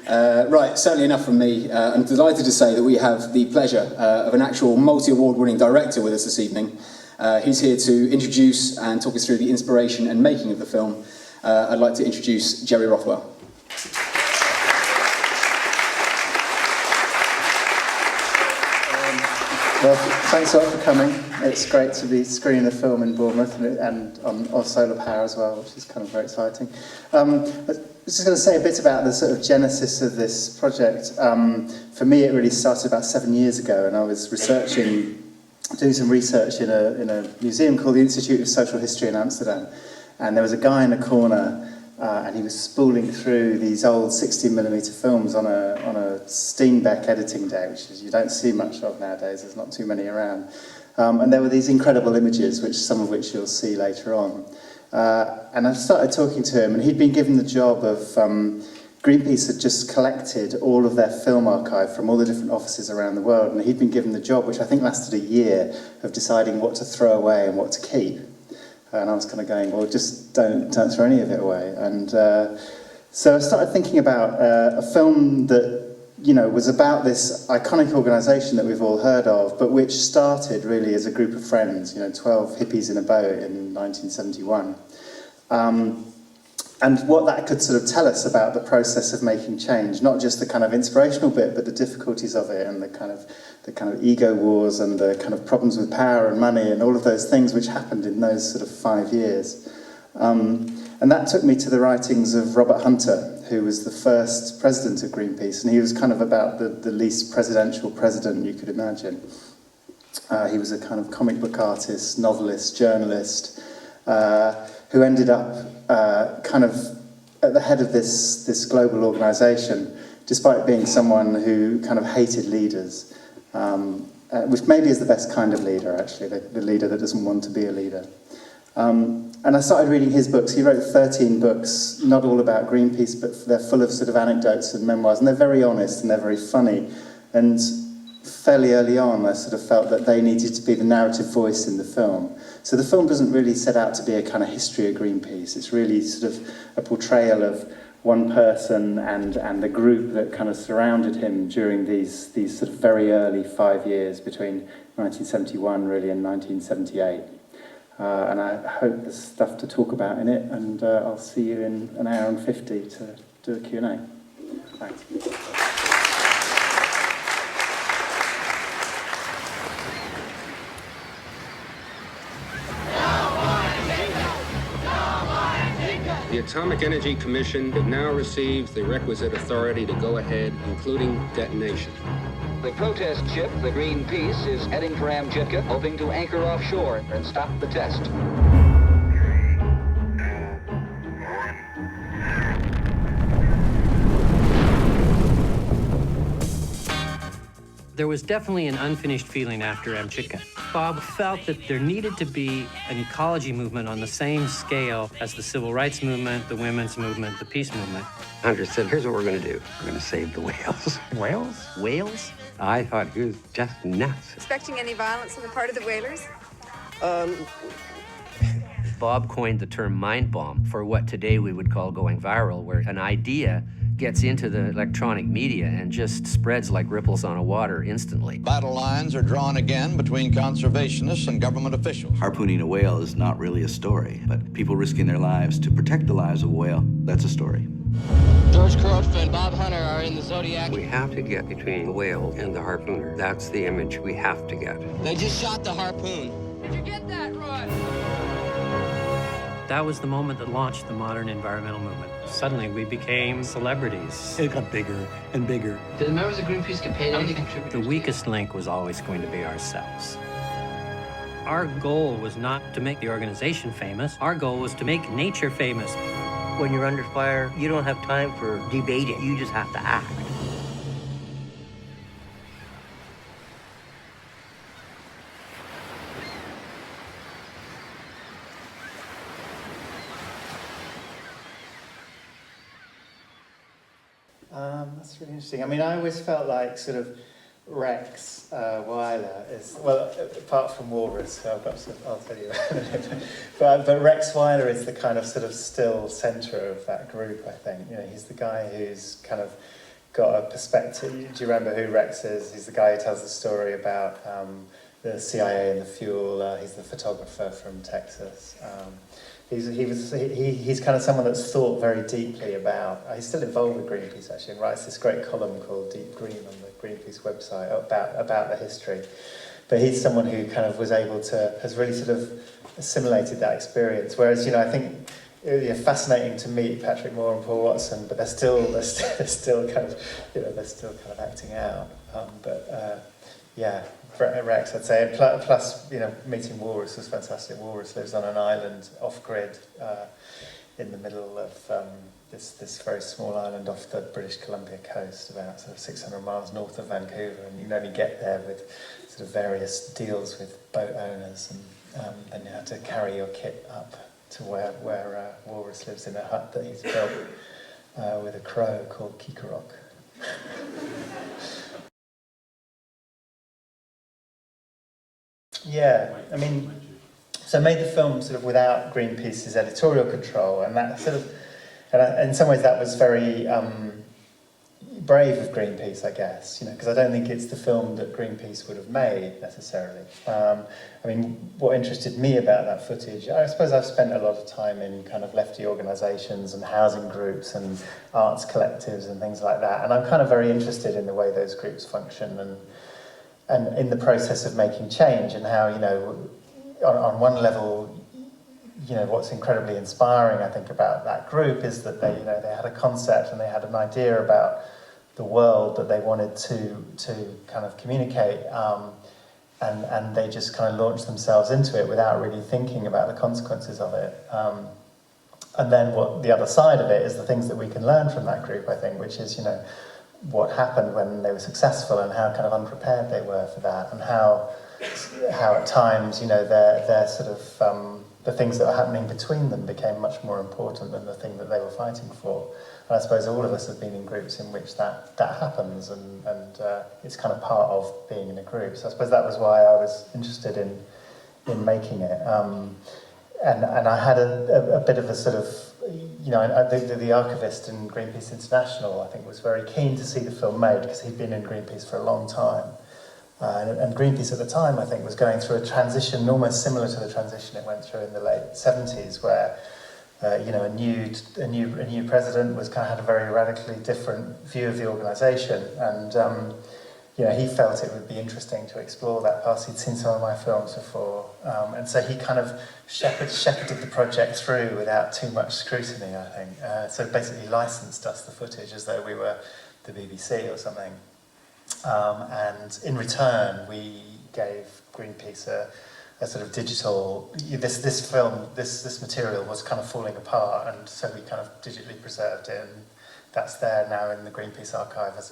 Right, certainly enough from me. I'm delighted to say that we have the pleasure of an actual multi-award winning director with us this evening. He's here to introduce and talk us through the inspiration and making of the film. I'd like to introduce Jerry Rothwell. Well, thanks a lot for coming. It's great to be screening the film in Bournemouth and on Solar Power as well, which is kind of very exciting. I was just going to say a bit about the sort of genesis of this project. For me, it really started about 7 years ago, and I was doing some research in a museum called the Institute of Social History in Amsterdam. And there was a guy in a corner, and he was spooling through these old 16mm films on a Steenbeck editing day, which you don't see much of nowadays. There's not too many around. And there were these incredible images, some of which you'll see later on. And I started talking to him, and he'd been given the job of... Greenpeace had just collected all of their film archive from all the different offices around the world, and he'd been given the job, which I think lasted a year, of deciding what to throw away and what to keep. And I was kind of going, well, just don't throw any of it away. And so I started thinking about a film that, was about this iconic organisation that we've all heard of, but which started really as a group of friends, 12 hippies in a boat in 1971. And what that could sort of tell us about the process of making change, not just the kind of inspirational bit, but the difficulties of it and the kind of ego wars and the kind of problems with power and money and all of those things which happened in those sort of 5 years. And that took me to the writings of Robert Hunter, who was the first president of Greenpeace, and he was kind of about the least presidential president you could imagine. He was a kind of comic book artist, novelist, journalist, who ended up kind of at the head of this global organisation, despite being someone who kind of hated leaders, which maybe is the best kind of leader, actually, the leader that doesn't want to be a leader. And I started reading his books. He wrote 13 books, not all about Greenpeace, but they're full of sort of anecdotes and memoirs, and they're very honest and they're very funny. And fairly early on, I sort of felt that they needed to be the narrative voice in the film. So the film doesn't really set out to be a kind of history of Greenpeace. It's really sort of a portrayal of one person and the group that kind of surrounded him during these sort of very early 5 years between 1971 really and 1978. And I hope there's stuff to talk about in it, and I'll see you in an hour and 50 to do a Q&A. Thanks. The Atomic Energy Commission now receives the requisite authority to go ahead, including detonation. The protest ship, the Greenpeace, is heading for Amchitka, hoping to anchor offshore and stop the test. There was definitely an unfinished feeling after Amchitka. Bob felt that there needed to be an ecology movement on the same scale as the civil rights movement, the women's movement, the peace movement. Hunter said, here's what we're going to do. We're going to save the whales. Whales? Whales? I thought he was just nuts. Expecting any violence on the part of the whalers? Bob coined the term mind bomb for what today we would call going viral, where an idea gets into the electronic media and just spreads like ripples on a water instantly. Battle lines are drawn again between conservationists and government officials. Harpooning a whale is not really a story, but people risking their lives to protect the lives of a whale, that's a story. George Croft and Bob Hunter are in the Zodiac. We have to get between the whale and the harpooner. That's the image we have to get. They just shot the harpoon. Did you get that, Rod? That was the moment that launched the modern environmental movement. Suddenly, we became celebrities. It got bigger and bigger. Did the members of Greenpeace get paid any contributors? The weakest link was always going to be ourselves. Our goal was not to make the organization famous. Our goal was to make nature famous. When you're under fire, you don't have time for debating. You just have to act. That's really interesting. I mean, I always felt like sort of Rex Weiler is, well, apart from Walrus, who I'll tell you about in a minute, but Rex Weiler is the kind of sort of still centre of that group, I think. You know, he's the guy who's kind of got a perspective. Do you remember who Rex is? He's the guy who tells the story about the CIA and the fuel. He's the photographer from Texas. He's kind of someone that's thought very deeply about. He's still involved with Greenpeace actually, and writes this great column called Deep Green on the Greenpeace website about the history. But he's someone who kind of has really sort of assimilated that experience. Whereas, I think it's fascinating to meet Patrick Moore and Paul Watson, but they're still kind of acting out. Rex, I'd say. Plus, meeting Walrus was fantastic. Walrus lives on an island off-grid in the middle of this very small island off the British Columbia coast, about sort of 600 miles north of Vancouver, and you can only get there with sort of various deals with boat owners, and then you have to carry your kit up to where Walrus lives in a hut that he's built with a crow called Kikarok. Yeah, I mean, so I made the film sort of without Greenpeace's editorial control, and that sort of, and in some ways that was very brave of Greenpeace, I guess, because I don't think it's the film that Greenpeace would have made necessarily. I mean, what interested me about that footage, I suppose I've spent a lot of time in kind of lefty organisations and housing groups and arts collectives and things like that, and I'm kind of very interested in the way those groups function and in the process of making change, and how, on one level, what's incredibly inspiring, I think, about that group is that they had a concept and they had an idea about the world that they wanted to kind of communicate, and they just kind of launched themselves into it without really thinking about the consequences of it. And then what the other side of it is the things that we can learn from that group, I think, which is, what happened when they were successful and how kind of unprepared they were for that, and how at times, their sort of the things that were happening between them became much more important than the thing that they were fighting for. And I suppose all of us have been in groups in which that happens, and it's kind of part of being in a group. So I suppose that was why I was interested in making it. And I had a bit of a sort of, the archivist in Greenpeace International, I think, was very keen to see the film made because he'd been in Greenpeace for a long time. And Greenpeace at the time, I think, was going through a transition almost similar to the transition it went through in the late 70s, where a new president was kind of had a very radically different view of the organisation, and he felt it would be interesting to explore that past. He'd seen some of my films before, and so he kind of shepherded the project through without too much scrutiny, I think. So basically licensed us the footage as though we were the BBC or something. And in return, we gave Greenpeace a sort of digital. This material was kind of falling apart, and so we kind of digitally preserved it, and that's there now in the Greenpeace archive as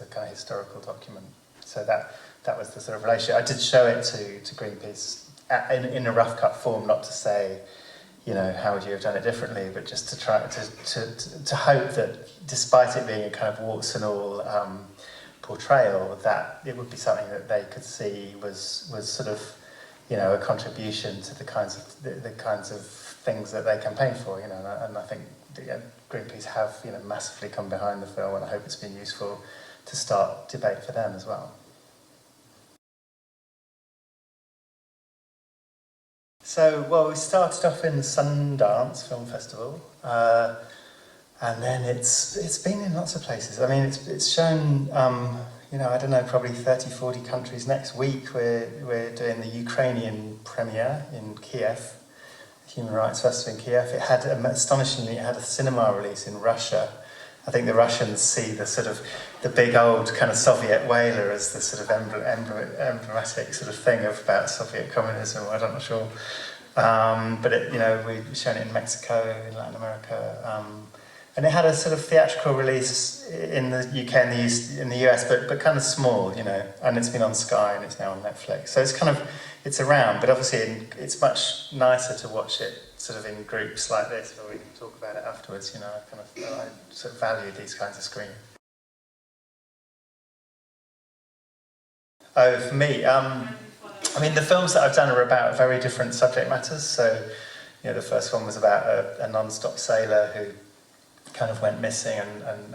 a kind of historical document. So that was the sort of relationship. I did show it to Greenpeace in a rough cut form, not to say, how would you have done it differently, but just to try to hope that, despite it being a kind of warts and all portrayal, that it would be something that they could see was sort of, a contribution to the kinds of things that they campaign for, and I think Greenpeace have, massively come behind the film, and I hope it's been useful to start debate for them as well. So, we started off in Sundance Film Festival, and then it's been in lots of places. I mean, it's shown, I don't know, probably 30, 40 countries. Next week we're doing the Ukrainian premiere in Kiev, Human Rights Festival in Kiev. It had, astonishingly, it had a cinema release in Russia. I think the Russians see the big old kind of Soviet whaler as the sort of emblematic sort of thing about Soviet communism. I'm not sure, but we've shown it in Mexico, in Latin America, and it had a sort of theatrical release in the UK and in the US, but kind of small, and it's been on Sky and it's now on Netflix. So it's around, but obviously it's much nicer to watch it sort of in groups like this, where we can talk about it afterwards. I sort of value these kinds of screenings. Oh, for me, the films that I've done are about very different subject matters. So, the first one was about a non-stop sailor who kind of went missing and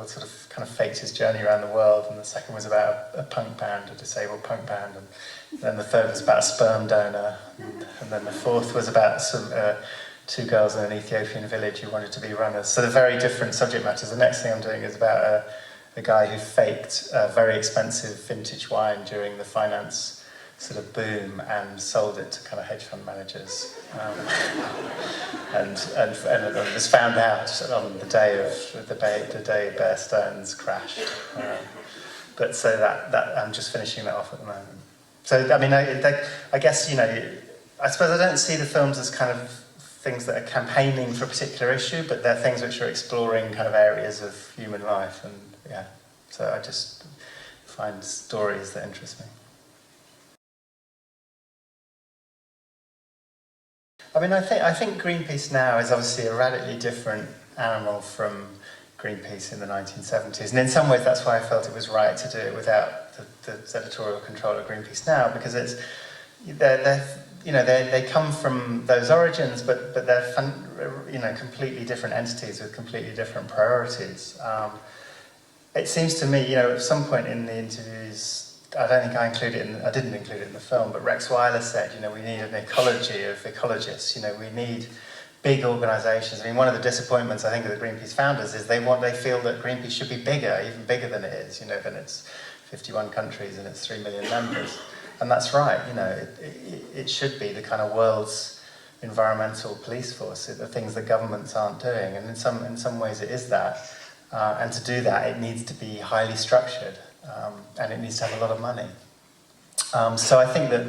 sort of kind of faked his journey around the world, and the second was about a punk band, a disabled punk band, and then the third was about a sperm donor, and then the fourth was about some two girls in an Ethiopian village who wanted to be runners. So they're very different subject matters. The next thing I'm doing is about a guy who faked a very expensive vintage wine during the finance sort of boom and sold it to kind of hedge fund managers, and it was found out on the day of the day Bear Stearns crashed. But so that I'm just finishing that off at the moment. So I mean, I guess, you know, I suppose I don't see the films as kind of things that are campaigning for a particular issue, but they're things which are exploring kind of areas of human life, and yeah. So I just find stories that interest me. I mean, I think Greenpeace now is obviously a radically different animal from Greenpeace in the 1970s, and in some ways that's why I felt it was right to do it without the editorial control of Greenpeace now, because they come from those origins, but they're completely different entities with completely different priorities. It seems to me, at some point in the interviews, I don't think I didn't include it in the film, but Rex Weiler said, we need an ecology of ecologists. We need big organisations. I mean, one of the disappointments, I think, of the Greenpeace founders is they feel that Greenpeace should be bigger, even bigger than it is, than its 51 countries and its 3 million members. And that's right, it should be the kind of world's environmental police force, the things that governments aren't doing. And in some ways it is that. And to do that, it needs to be highly structured. And it needs to have a lot of money. So I think that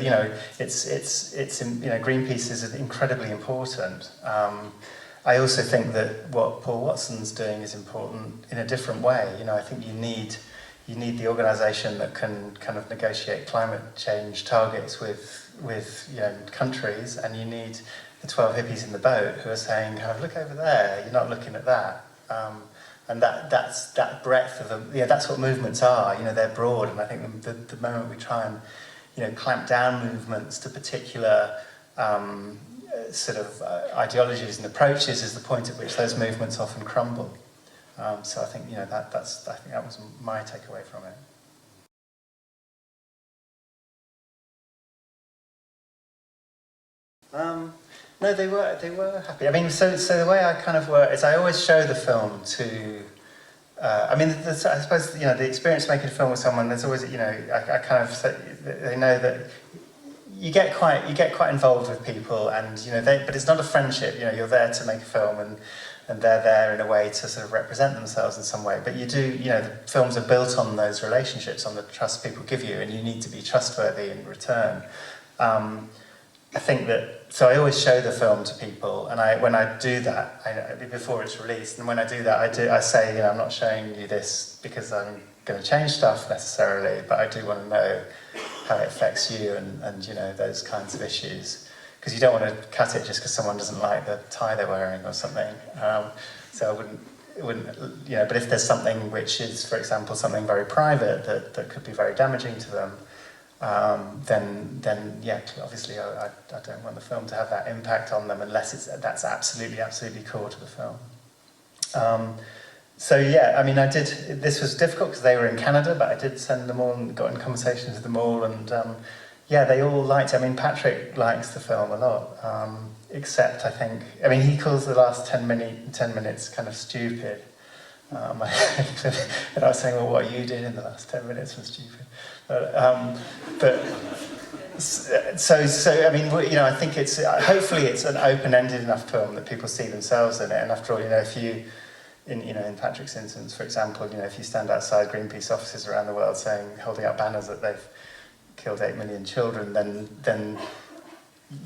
Greenpeace is incredibly important. I also think that what Paul Watson's doing is important in a different way. I think you need the organisation that can kind of negotiate climate change targets with countries, and you need the 12 hippies in the boat who are saying, look over there, you're not looking at that. And that's that breadth of them. That's what movements are. They're broad, and I think the moment we try and clamp down movements to particular sort of ideologies and approaches is the point at which those movements often crumble. So I think I think that was my takeaway from it. No, they were happy. I mean, so the way I kind of work is I always show the film to. I suppose the experience of making a film with someone. There's always I kind of say, they know that you get quite involved with people, and but it's not a friendship. You're there to make a film, and they're there in a way to sort of represent themselves in some way. But you do, the films are built on those relationships, on the trust people give you, and you need to be trustworthy in return. I think that. So I always show the film to people, and when I do that, before it's released, and when I do that, I say, I'm not showing you this because I'm going to change stuff necessarily, but I do want to know how it affects you and those kinds of issues, because you don't want to cut it just because someone doesn't like the tie they're wearing or something. So it wouldn't, But if there's something which is, for example, something very private that could be very damaging to them. Then obviously I don't want the film to have that impact on them unless that's absolutely core to the film. This was difficult because they were in Canada, but I did send them all and got in conversations with them all, and they all liked it. I mean, Patrick likes the film a lot, except he calls the last 10 minutes kind of stupid. And I was saying, well, what you did in the last 10 minutes was stupid. I think it's hopefully it's an open-ended enough film that people see themselves in it. And after all, if you, in Patrick's instance, for example, if you stand outside Greenpeace offices around the world holding up banners that they've killed 8 million children, then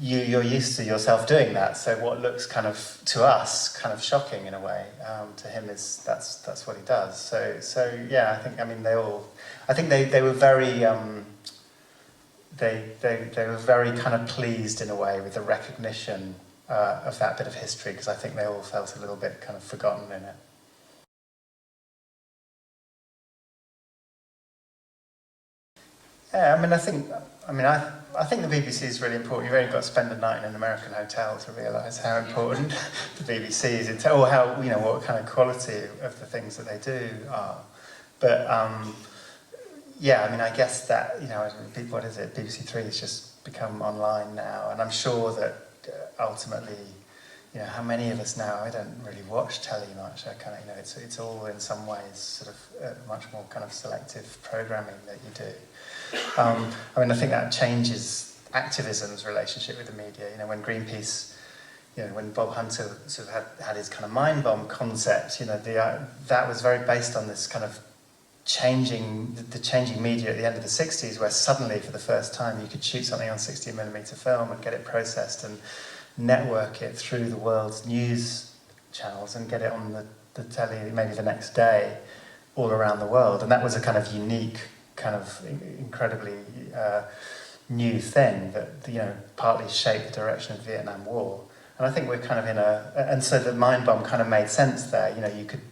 you're used to yourself doing that. So what looks kind of to us kind of shocking in a way, to him that's what he does. So yeah, I think they were very they were very kind of pleased in a way with the recognition of that bit of history, because I think they all felt a little bit kind of forgotten in it. Yeah, I think the BBC is really important. You've only got to spend a night in an American hotel to realise how important the BBC is, or how, what kind of quality of the things that they do are. But I guess that, what is it? BBC Three has just become online now, and I'm sure that ultimately, how many of us now? I don't really watch telly much. I kind of, it's all in some ways sort of much more kind of selective programming that you do. I think that changes activism's relationship with the media. When Greenpeace, when Bob Hunter sort of had his kind of mind bomb concept, that was very based on this kind of changing media at the end of the 60s, where suddenly for the first time you could shoot something on 60mm film and get it processed and network it through the world's news channels and get it on the telly maybe the next day all around the world. And that was a kind of unique, kind of incredibly new thing that partly shaped the direction of the Vietnam War. And I think we're kind of and so the mind bomb kind of made sense there.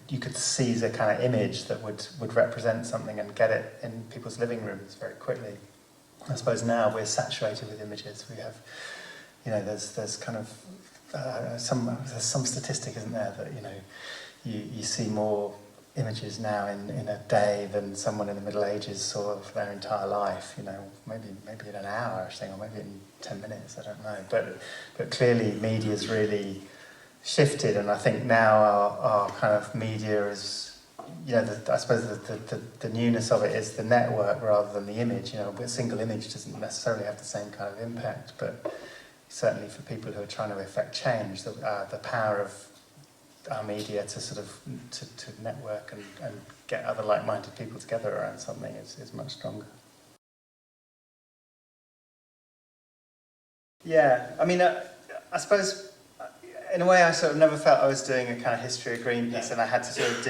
You could seize a kind of image that would represent something and get it in people's living rooms very quickly. I suppose now we're saturated with images. We have, there's kind of there's some statistic, isn't there, that you see more images now in a day than someone in the Middle Ages saw for their entire life. Maybe in an hour, I think, or maybe in 10 minutes. I don't know. But clearly, media's really shifted, and I think now our kind of media is, I suppose the newness of it is the network rather than the image. A single image doesn't necessarily have the same kind of impact, but certainly for people who are trying to effect change, the power of our media to sort of to network and get other like-minded people together around something is much stronger. Yeah, I suppose in a way I sort of never felt I was doing a kind of history of Greenpeace, and I had to sort of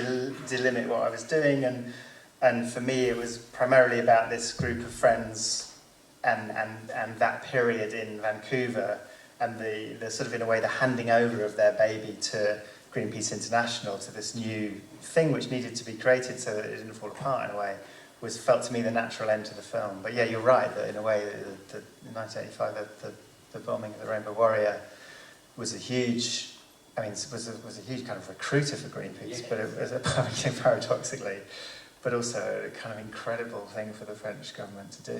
delimit what I was doing, and for me it was primarily about this group of friends and that period in Vancouver, and the sort of, in a way, the handing over of their baby to Greenpeace International, to this new thing which needed to be created so that it didn't fall apart in a way, felt to me the natural end to the film. But yeah, you're right, that in a way, in 1985, the bombing of the Rainbow Warrior was a huge, was a huge kind of recruiter for Greenpeace, but it was paradoxically, but also a kind of incredible thing for the French government to do,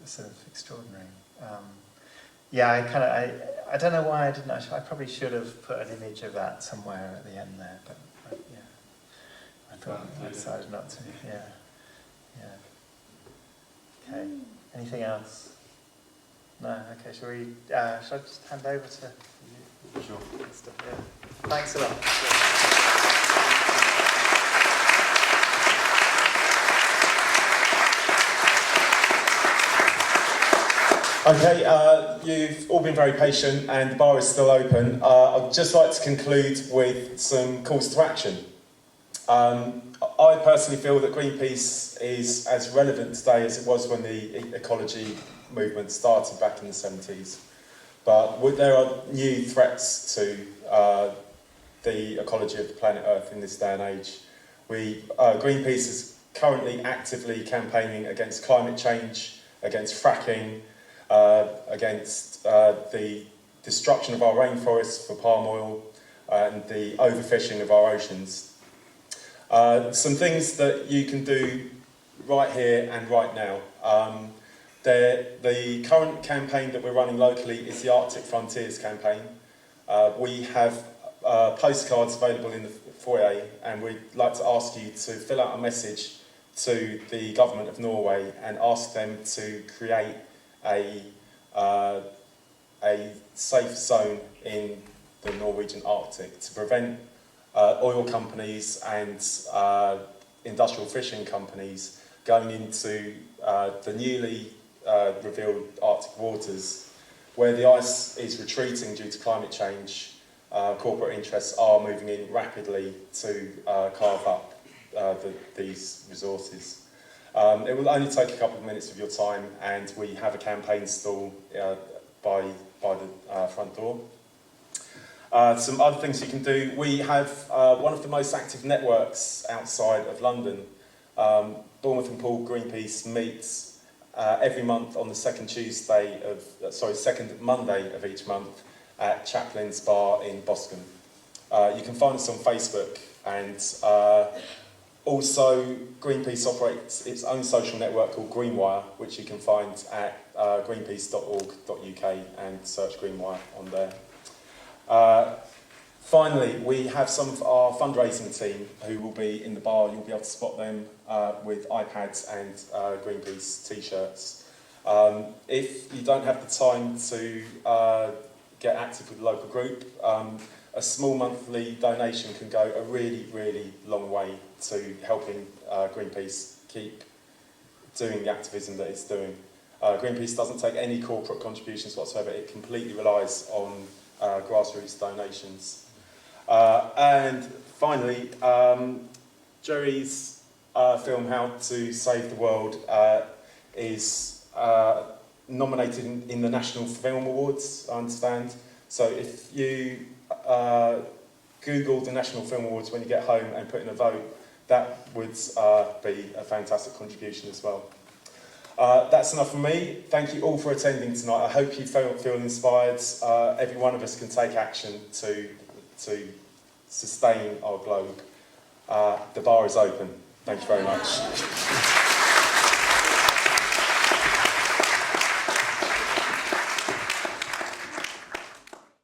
sort of extraordinary. I don't know why I didn't actually. I probably should have put an image of that somewhere at the end there, but I thought I decided not to. Yeah. Okay. Anything else? No. Okay. Shall I just hand over to you? Sure. Yeah. Thanks a lot. Okay, you've all been very patient and the bar is still open. I'd just like to conclude with some calls to action. I personally feel that Greenpeace is as relevant today as it was when the ecology movement started back in the 70s. But there are new threats to the ecology of the planet Earth in this day and age. Greenpeace is currently actively campaigning against climate change, against fracking, against the destruction of our rainforests for palm oil and the overfishing of our oceans. Some things that you can do right here and right now. The current campaign that we're running locally is the Arctic Frontiers campaign. We have postcards available in the foyer, and we'd like to ask you to fill out a message to the government of Norway and ask them to create a safe zone in the Norwegian Arctic to prevent oil companies and industrial fishing companies going into the newly revealed Arctic waters, where the ice is retreating due to climate change. Corporate interests are moving in rapidly to carve up these resources. It will only take a couple of minutes of your time, and we have a campaign stall by the front door. Some other things you can do. We have one of the most active networks outside of London. Bournemouth and Poole Greenpeace meets every month on the second Monday of each month at Chaplin's Bar in Boscombe. You can find us on Facebook, and also Greenpeace operates its own social network called Greenwire, which you can find at greenpeace.org.uk and search Greenwire on there. Finally, we have some of our fundraising team who will be in the bar. You'll be able to spot them with iPads and Greenpeace t-shirts. If you don't have the time to get active with the local group, a small monthly donation can go a really, really long way to helping Greenpeace keep doing the activism that it's doing. Greenpeace doesn't take any corporate contributions whatsoever. It completely relies on grassroots donations. And finally, Jerry's film How to Save the World is nominated in the National Film Awards, I understand. So if you Google the National Film Awards when you get home and put in a vote, that would be a fantastic contribution as well. That's enough from me. Thank you all for attending tonight. I hope you feel inspired. Every one of us can take action to sustain our globe. The bar is open. Thank you very much.